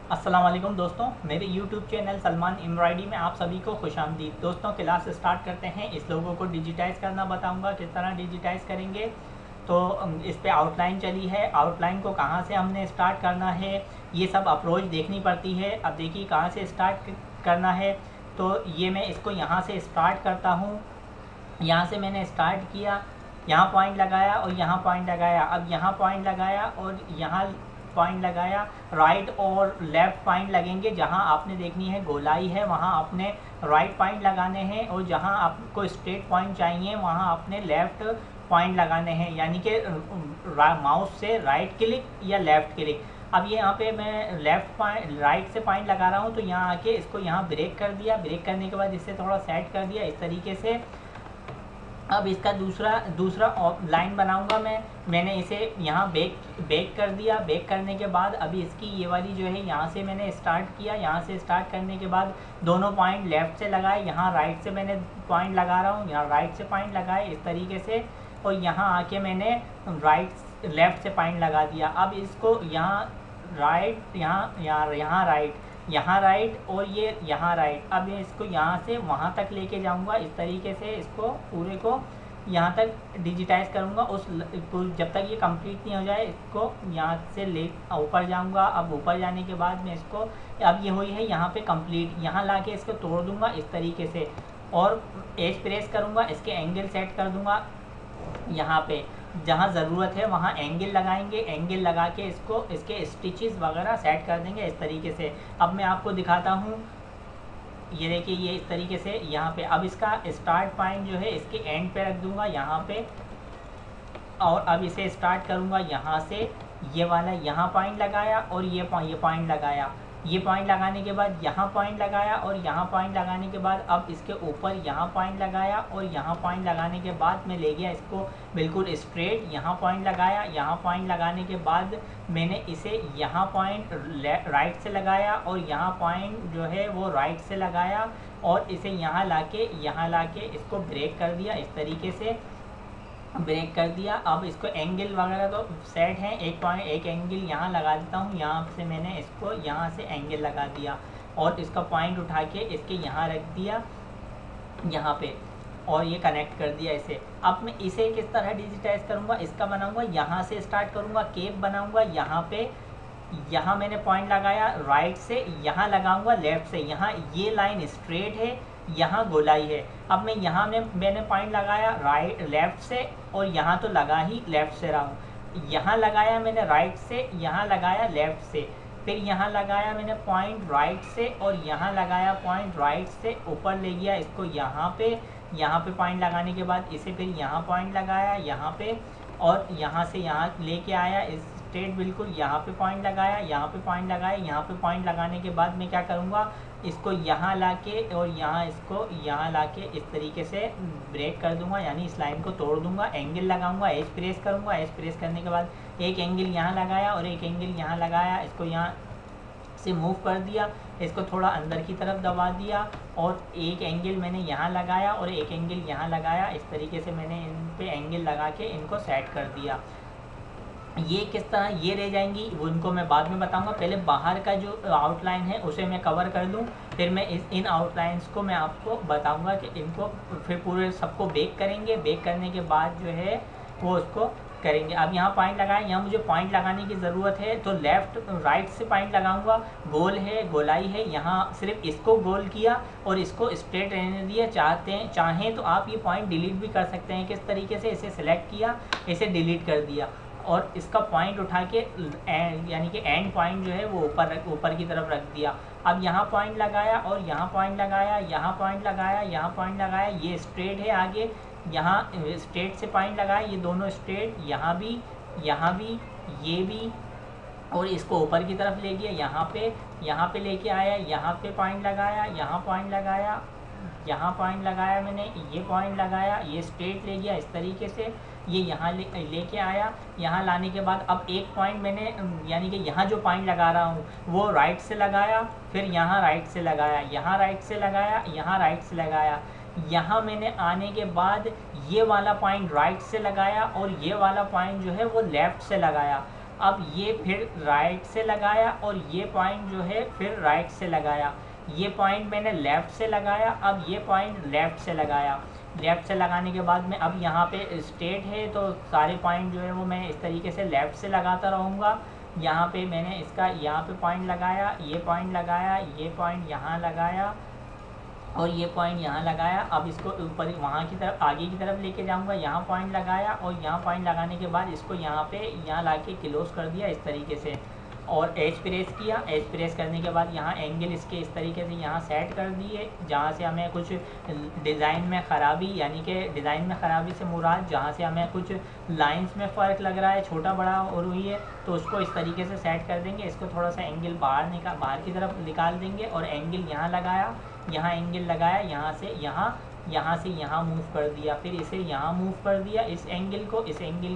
अस्सलाम वालेकुम दोस्तों, मेरे YouTube चैनल सलमान एम्ब्रॉयडरी में आप सभी को खुशामदीद। दोस्तों क्लास स्टार्ट करते हैं। इस लोगों को डिजिटाइज़ करना बताऊंगा, किस तरह डिजिटाइज़ करेंगे। तो इस पे आउटलाइन चली है, आउटलाइन को कहाँ से हमने स्टार्ट करना है, ये सब अप्रोच देखनी पड़ती है। अब देखिए कहाँ से स्टार्ट करना है। तो ये मैं इसको यहाँ से स्टार्ट करता हूँ। यहाँ से मैंने स्टार्ट किया, यहाँ पॉइंट लगाया और यहाँ पॉइंट लगाया। अब यहाँ पॉइंट लगाया और यहाँ पॉइंट लगाया। राइट और लेफ़्ट पॉइंट लगेंगे। जहाँ आपने देखनी है गोलाई है वहाँ आपने राइट पॉइंट लगाने हैं, और जहाँ आपको स्ट्रेट पॉइंट चाहिए वहाँ आपने लेफ़्ट पॉइंट लगाने हैं, यानी कि माउस से राइट क्लिक या लेफ़्ट क्लिक। अब ये यहाँ पे मैं लेफ़्ट पॉइंट राइट से पॉइंट लगा रहा हूँ, तो यहाँ आके इसको यहाँ ब्रेक कर दिया। ब्रेक करने के बाद इसे थोड़ा सेट कर दिया इस तरीके से। अब इसका दूसरा लाइन बनाऊंगा मैंने इसे यहाँ बेक कर दिया। बेक करने के बाद अभी इसकी ये वाली जो है यहाँ से मैंने स्टार्ट किया। यहाँ से स्टार्ट करने के बाद दोनों पॉइंट लेफ़्ट से लगाए, यहाँ राइट से मैंने पॉइंट लगा रहा हूँ, यहाँ राइट से पॉइंट लगाए इस तरीके से, और यहाँ आके मैंने लेफ़्ट से पॉइंट लगा दिया। अब इसको यहाँ राइट, यहाँ राइट और ये यहाँ राइट। अब मैं इसको यहाँ से वहाँ तक लेके जाऊँगा इस तरीके से। इसको पूरे को यहाँ तक डिजिटाइज़ करूँगा जब तक ये कंप्लीट नहीं हो जाए। इसको यहाँ से ले ऊपर जाऊँगा। अब ऊपर जाने के बाद मैं इसको, अब ये हुई है यहाँ पे कंप्लीट, यहाँ ला के इसको तोड़ दूँगा इस तरीके से, और एज प्रेस करूँगा, इसके एंगल सेट कर दूँगा। यहाँ पे जहाँ ज़रूरत है वहाँ एंगल लगाएंगे, एंगल लगा के इसको इसके स्टिचेस वगैरह सेट कर देंगे इस तरीके से। अब मैं आपको दिखाता हूँ, ये देखिए ये इस तरीके से यहाँ पे। अब इसका स्टार्ट पॉइंट जो है इसके एंड पे रख दूँगा यहाँ पे, और अब इसे स्टार्ट करूँगा यहाँ से। ये वाला यहाँ पॉइंट लगाया और ये पॉइंट लगाया। ये पॉइंट लगाने के बाद यहाँ पॉइंट लगाया, और यहाँ पॉइंट लगाने के बाद अब इसके ऊपर यहाँ पॉइंट लगाया, और यहाँ पॉइंट लगाने के बाद मैं ले गया इसको बिल्कुल स्ट्रेट। यहाँ पॉइंट लगाया, यहाँ पॉइंट लगाने के बाद मैंने इसे यहाँ पॉइंट राइट से लगाया, और यहाँ पॉइंट जो है वो राइट से लगाया, और इसे यहाँ लाके इसको ब्रेक कर दिया इस तरीके से। ब्रेक कर दिया। अब इसको एंगल वगैरह तो सेट है। एक एंगल यहाँ लगा देता हूँ। यहाँ से मैंने इसको यहाँ से एंगल लगा दिया, और इसका पॉइंट उठा के इसके यहाँ रख दिया यहाँ पे, और ये कनेक्ट कर दिया इसे। अब मैं इसे किस तरह डिजिटाइज करूँगा, इसका बनाऊँगा, यहाँ से स्टार्ट करूँगा, केप बनाऊँगा। यहाँ पे यहाँ मैंने पॉइंट लगाया राइट से, यहाँ लगाऊंगा लेफ़्ट से। यहाँ ये लाइन स्ट्रेट है, यहाँ गोलाई है। अब मैं यहाँ में मैंने पॉइंट लगाया लेफ़्ट से, और यहाँ तो लगा ही लेफ़्ट से रहा हूँ। यहाँ लगाया मैंने राइट से, यहाँ लगाया लेफ़्ट से, फिर यहाँ लगाया मैंने पॉइंट राइट से, और यहाँ लगाया पॉइंट राइट से, ऊपर ले गया इसको यहाँ पे पॉइंट लगाने के बाद इसे फिर यहाँ पॉइंट लगाया यहाँ पे, और यहाँ से यहाँ लेके आया इस स्ट्रेट बिल्कुल। यहाँ पे पॉइंट लगाया, यहाँ पे पॉइंट लगाया। यहाँ पे पॉइंट लगाने के बाद मैं क्या करूँगा, इसको यहाँ लाके और यहाँ इसको यहाँ लाके इस तरीके से ब्रेक कर दूँगा, यानी इस लाइन को तोड़ दूँगा। एंगल लगाऊँगा, एज प्रेस करूँगा। एज प्रेस करने के बाद एक एंगल यहाँ लगाया और एक एंगल यहाँ लगाया। इसको यहाँ से मूव कर दिया, इसको थोड़ा अंदर की तरफ दबा दिया, और एक एंगल मैंने यहाँ लगाया और एक एंगल यहाँ लगाया। इस तरीके से मैंने इन पे एंगल लगा के इनको सेट कर दिया। ये किस तरह ये रह जाएंगी उनको मैं बाद में बताऊंगा। पहले बाहर का जो आउटलाइन है उसे मैं कवर कर लूँ, फिर मैं इन आउटलाइंस को मैं आपको बताऊंगा कि इनको फिर पूरे सबको बेक करेंगे। बेक करने के बाद जो है वो उसको करेंगे। अब यहाँ पॉइंट लगाए, यहाँ मुझे पॉइंट लगाने की ज़रूरत है, तो लेफ़्ट राइट से पॉइंट लगाऊंगा। गोल है, गोलाई है, यहाँ सिर्फ इसको गोल किया और इसको स्ट्रेट रहने दिया। चाहें तो आप ये पॉइंट डिलीट भी कर सकते हैं। किस तरीके से, इसे सिलेक्ट किया, इसे डिलीट कर दिया, और इसका पॉइंट उठा के यानी कि एंड पॉइंट जो है वो ऊपर की तरफ रख दिया। अब यहाँ पॉइंट लगाया और यहाँ पॉइंट लगाया, यहाँ पॉइंट लगाया, यहाँ पॉइंट लगाया। ये स्ट्रेट है आगे, यहाँ स्ट्रेट से पॉइंट लगाया, ये दोनों स्ट्रेट, यहाँ भी, ये भी, और इसको ऊपर की तरफ ले गया। यहाँ पे लेके आया, यहाँ पे पॉइंट लगाया, यहाँ पॉइंट लगाया, यहाँ पॉइंट लगाया मैंने, ये पॉइंट लगाया, ये स्ट्रेट ले गया इस तरीके से। ये यहाँ लेके आया। यहाँ लाने के बाद अब एक पॉइंट मैंने यानी कि यहाँ जो पॉइंट लगा रहा हूँ वो राइट से लगाया, फिर यहाँ राइट से लगाया, यहाँ राइट से लगाया, यहाँ राइट से लगाया। यहाँ मैंने आने के बाद ये वाला पॉइंट राइट से लगाया, और ये वाला पॉइंट जो है वो लेफ़्ट से लगाया। अब ये फिर राइट से लगाया और ये पॉइंट जो है फिर राइट से लगाया। ये पॉइंट मैंने लेफ़्ट से लगाया, अब ये पॉइंट लेफ़्ट से लगाया। लेफ़्ट से लगाने के बाद में अब यहाँ पे स्ट्रेट है तो सारे पॉइंट जो है वो मैं इस तरीके से लेफ़्ट से लगाता रहूँगा। यहाँ पे मैंने इसका यहाँ पे पॉइंट लगाया, ये पॉइंट लगाया, ये पॉइंट यहाँ लगाया और ये पॉइंट यहाँ लगाया। अब इसको ऊपर वहाँ की तरफ आगे की तरफ लेके जाऊँगा, यहाँ पॉइंट लगाया और यहाँ पॉइंट लगाने के बाद इसको यहाँ पे यहाँ ला के क्लोज कर दिया इस तरीके से और एज प्रेस किया। एज प्रेस करने के बाद यहाँ एंगल इसके इस तरीके से यहाँ सेट कर दिए, जहाँ से हमें कुछ डिज़ाइन में ख़राबी, यानी कि डिज़ाइन में ख़राबी से मुराद जहाँ से हमें कुछ लाइंस में फ़र्क लग रहा है, छोटा बड़ा और हुई है, तो उसको इस तरीके से सेट कर देंगे। इसको थोड़ा सा एंगल बाहर की तरफ निकाल देंगे और एंगल यहाँ लगाया, यहाँ एंगल लगाया, यहाँ से यहाँ मूव कर दिया, फिर इसे यहाँ मूव कर दिया, इस एंगल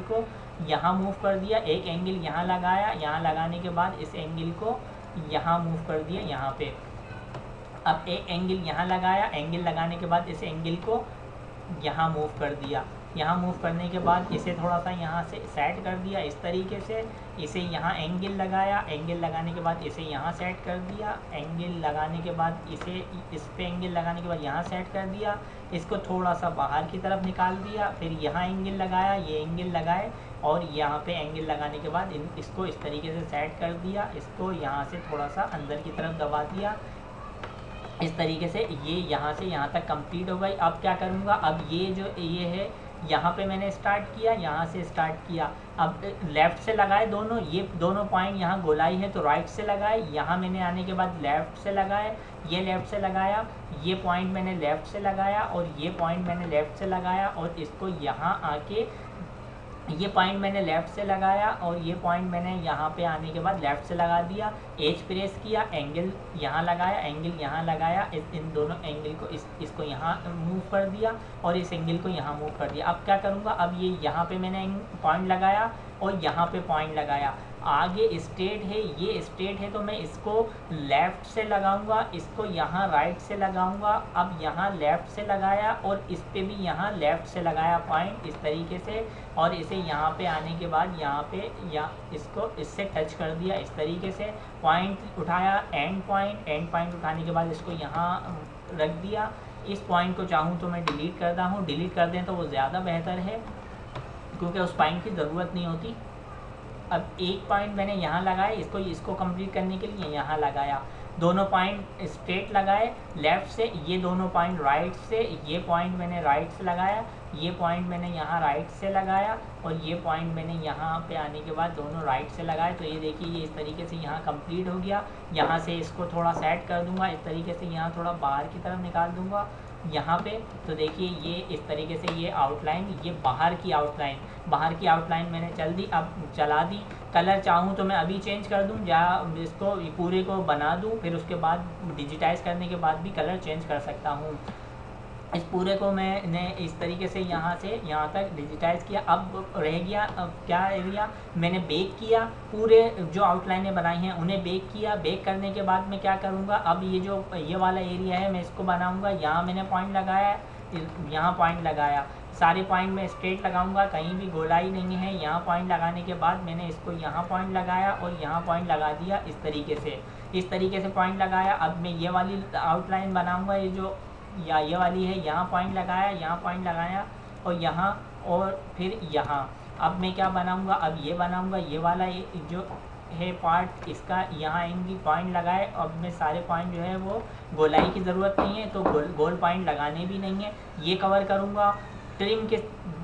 को यहाँ मूव कर दिया, एक एंगल यहाँ लगाया, यहाँ लगाने के बाद इस एंगल को यहाँ मूव कर दिया यहाँ पे। अब एक एंगल यहाँ लगाया, एंगल लगाने के बाद इस एंगल को यहाँ मूव कर दिया। यहाँ मूव करने के बाद इसे थोड़ा सा यहाँ से सेट कर दिया इस तरीके से। इसे यहाँ एंगल लगाया, एंगल लगाने के बाद इसे यहाँ सेट कर दिया, एंगल लगाने के बाद इसे इस पे एंगल लगाने के बाद यहाँ सेट कर दिया। इसको थोड़ा सा बाहर की तरफ निकाल दिया, फिर यहाँ एंगल लगाया, ये एंगल लगाए और यहाँ पे एंगल लगाने के बाद इसको इस तरीके से सेट कर दिया। इसको यहाँ से थोड़ा सा अंदर की तरफ दबा दिया इस तरीके से। ये यहाँ से यहाँ तक कंप्लीट हो गई। अब क्या करूँगा, अब ये है यहाँ पे मैंने स्टार्ट किया, यहाँ से स्टार्ट किया। अब लेफ़्ट से लगाए दोनों, ये दोनों पॉइंट यहाँ गोलाई है तो राइट से लगाए, यहाँ मैंने आने के बाद लेफ़्ट से लगाए, ये लेफ़्ट से लगाया, ये पॉइंट मैंने लेफ़्ट से लगाया और ये पॉइंट मैंने लेफ़्ट से लगाया और इसको यहाँ आके ये पॉइंट मैंने लेफ़्ट से लगाया और ये पॉइंट मैंने यहाँ पे आने के बाद लेफ़्ट से लगा दिया। एज प्रेस किया, एंगल यहाँ लगाया, एंगल यहाँ लगाया, इन दोनों एंगल को इसको यहाँ मूव कर दिया और इस एंगल को यहाँ मूव कर दिया। अब क्या करूँगा, अब ये यहाँ पे मैंने पॉइंट लगाया और यहाँ पे पॉइंट लगाया। आगे स्ट्रेट है, ये स्ट्रेट है तो मैं इसको लेफ़्ट से लगाऊंगा, इसको यहाँ राइट से लगाऊंगा। अब यहाँ लेफ़्ट से लगाया और इस पे भी यहाँ लेफ़्ट से लगाया पॉइंट इस तरीके से और इसे यहाँ पे आने के बाद यहाँ पे इसको इससे टच कर दिया इस तरीके से। पॉइंट उठाया, एंड पॉइंट उठाने के बाद इसको यहाँ रख दिया। इस पॉइंट को चाहूँ तो मैं डिलीट करता हूँ, डिलीट कर दें तो वो ज़्यादा बेहतर है क्योंकि उस पॉइंट की ज़रूरत नहीं होती। अब एक पॉइंट मैंने यहाँ लगाया, इसको कंप्लीट करने के लिए यहाँ लगाया। दोनों पॉइंट स्ट्रेट लगाए लेफ़्ट से, ये दोनों पॉइंट राइट से, ये पॉइंट मैंने राइट से लगाया, ये पॉइंट मैंने यहाँ राइट से लगाया और ये पॉइंट मैंने यहाँ पे आने के बाद दोनों राइट से लगाए। तो ये देखिए ये इस तरीके से यहाँ कंप्लीट हो गया। यहाँ से इसको थोड़ा सेट कर दूँगा इस तरीके से, यहाँ थोड़ा बाहर की तरफ निकाल दूँगा यहाँ पे। तो देखिए ये इस तरीके से ये आउटलाइन, ये बाहर की आउटलाइन मैंने चला दी। कलर चाहूँ तो मैं अभी चेंज कर दूँ या इसको पूरे को बना दूँ, फिर उसके बाद डिजिटाइज़ करने के बाद भी कलर चेंज कर सकता हूँ। इस पूरे को मैंने इस तरीके से यहाँ से यहाँ तक डिजिटाइज़ किया। अब रह गया अब क्या एरिया, मैंने बेक किया, पूरे जो आउटलाइनें बनाई हैं उन्हें बेक किया। बेक करने के बाद मैं क्या करूँगा, अब ये वाला एरिया है मैं इसको बनाऊँगा। यहाँ मैंने पॉइंट लगाया, यहाँ पॉइंट लगाया, सारे पॉइंट में स्ट्रेट लगाऊंगा, कहीं भी गोलाई नहीं है। यहाँ पॉइंट लगाने के बाद मैंने इसको यहाँ पॉइंट लगाया और यहाँ पॉइंट लगा दिया इस तरीके से पॉइंट लगाया। अब मैं ये वाली आउटलाइन बनाऊँगा, ये वाली है, यहाँ पॉइंट लगाया और यहाँ और फिर यहाँ। अब मैं क्या बनाऊँगा, अब ये बनाऊँगा, ये वाला जो है पार्ट, इसका यहाँ एंगल पॉइंट लगाए। अब मैं सारे पॉइंट जो है वो गोलाई की ज़रूरत नहीं है तो गोल पॉइंट लगाने भी नहीं है, ये कवर करूँगा। ट्रिम के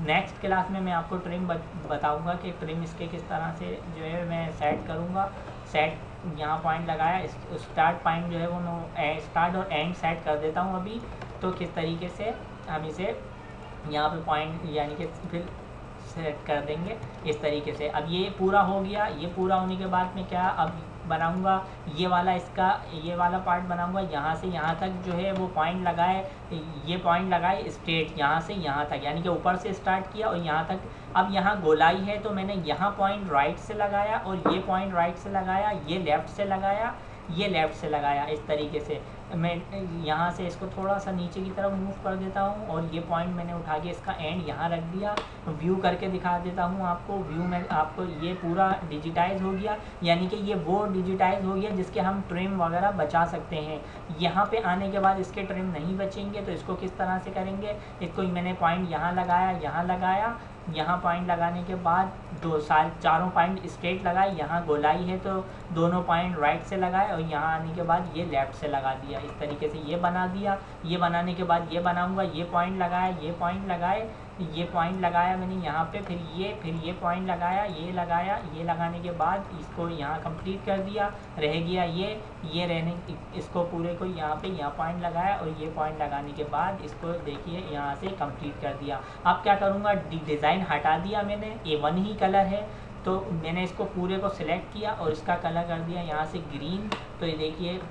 नेक्स्ट क्लास में मैं आपको ट्रिम बताऊँगा कि ट्रिम इसके किस तरह से जो है मैं सेट करूँगा। यहाँ पॉइंट लगाया, स्टार्ट पॉइंट जो है वो मैं स्टार्ट और एंड सेट कर देता हूँ अभी। तो किस तरीके से हम इसे यहाँ पे पॉइंट यानी कि फिर सेट कर देंगे इस तरीके से। अब ये पूरा हो गया। ये पूरा होने के बाद में क्या अब बनाऊंगा, ये वाला पार्ट बनाऊंगा। यहाँ से यहाँ तक जो है वो पॉइंट लगाए, ये पॉइंट लगाए स्ट्रेट यहाँ से यहाँ तक, यानी कि ऊपर से स्टार्ट किया और यहाँ तक। अब यहाँ गोलाई है तो मैंने यहाँ पॉइंट राइट से लगाया और ये पॉइंट राइट से लगाया, ये लेफ़्ट से लगाया, ये लेफ़्ट से लगाया इस तरीके से। मैं यहाँ से इसको थोड़ा सा नीचे की तरफ मूव कर देता हूँ और ये पॉइंट मैंने उठा के इसका एंड यहाँ रख दिया। व्यू करके दिखा देता हूँ आपको। व्यू में आपको ये पूरा डिजिटाइज हो गया, यानी कि ये वो डिजिटाइज हो गया जिसके हम ट्रिम वगैरह बचा सकते हैं। यहाँ पे आने के बाद इसके ट्रिम नहीं बचेंगे, तो इसको किस तरह से करेंगे, इसको मैंने पॉइंट यहाँ लगाया, यहाँ पॉइंट लगाने के बाद चारों पॉइंट स्ट्रेट लगाए, यहाँ गोलाई है तो दोनों पॉइंट राइट से लगाए और यहाँ आने के बाद ये लेफ़्ट से लगा दिया। इस तरीके से ये बना दिया। ये बनाने के बाद ये बनाऊंगा, ये पॉइंट लगाया मैंने यहाँ पे, फिर ये पॉइंट लगाया, ये लगाने के बाद इसको यहाँ कंप्लीट कर दिया। रह गया ये रहने, इसको पूरे को यहाँ पे पॉइंट लगाया और ये पॉइंट लगाने के बाद इसको देखिए यहाँ से कंप्लीट कर दिया। अब क्या करूँगा, डिज़ाइन हटा दिया मैंने, ये वन ही कलर है तो मैंने इसको पूरे को सिलेक्ट किया और इसका कलर कर दिया यहाँ से ग्रीन। तो ये देखिए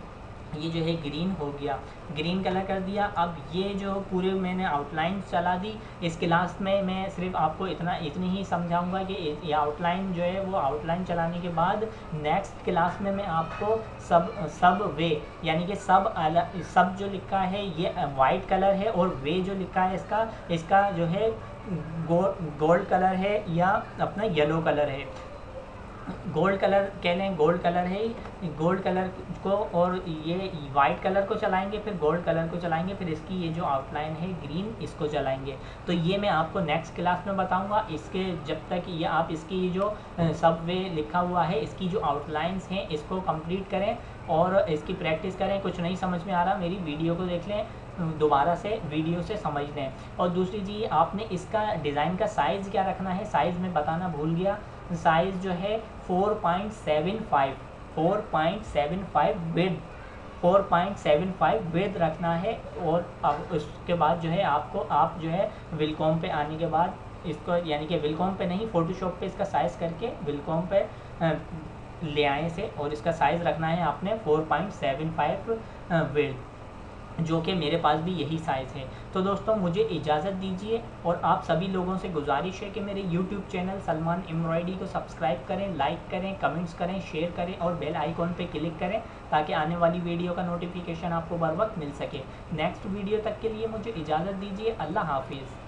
ये जो है ग्रीन हो गया, ग्रीन कलर कर दिया। अब ये जो पूरे मैंने आउटलाइन चला दी। इस क्लास में मैं सिर्फ आपको इतनी ही समझाऊंगा कि ये आउटलाइन जो है वो आउटलाइन चलाने के बाद नेक्स्ट क्लास में मैं आपको सब वे यानी कि सब जो लिखा है ये वाइट कलर है और वे जो लिखा है इसका जो है गोल्ड कलर है या अपना येलो कलर है, गोल्ड कलर कह लें, गोल्ड कलर है। गोल्ड कलर को और ये वाइट कलर को चलाएंगे, फिर गोल्ड कलर को चलाएंगे, फिर इसकी ये जो आउटलाइन है ग्रीन इसको चलाएंगे। तो ये मैं आपको नेक्स्ट क्लास में बताऊंगा। इसके जब तक ये आप इसकी जो सब वे लिखा हुआ है इसकी जो आउटलाइंस हैं इसको कंप्लीट करें और इसकी प्रैक्टिस करें। कुछ नहीं समझ में आ रहा मेरी वीडियो को देख लें, दोबारा से वीडियो से समझ लें। और दूसरी चीज़ आपने इसका डिज़ाइन का साइज़ क्या रखना है, साइज़ में बताना भूल गया। साइज़ जो है 4.75 विड्थ रखना है। और अब उसके बाद जो है आप जो है विलकॉम पे आने के बाद इसको, यानी कि विलकॉम पे नहीं, फोटोशॉप पे इसका साइज़ करके विलकॉम पे ले आए से, और इसका साइज़ रखना है आपने 4.75 विड्थ, जो कि मेरे पास भी यही साइज़ है। तो दोस्तों मुझे इजाज़त दीजिए और आप सभी लोगों से गुजारिश है कि मेरे YouTube चैनल सलमान एम्ब्रॉयडरी को सब्सक्राइब करें, लाइक करें, कमेंट्स करें, शेयर करें और बेल आइकॉन पे क्लिक करें ताकि आने वाली वीडियो का नोटिफिकेशन आपको बर वक्त मिल सके। नेक्स्ट वीडियो तक के लिए मुझे इजाज़त दीजिए। अल्लाह हाफिज़।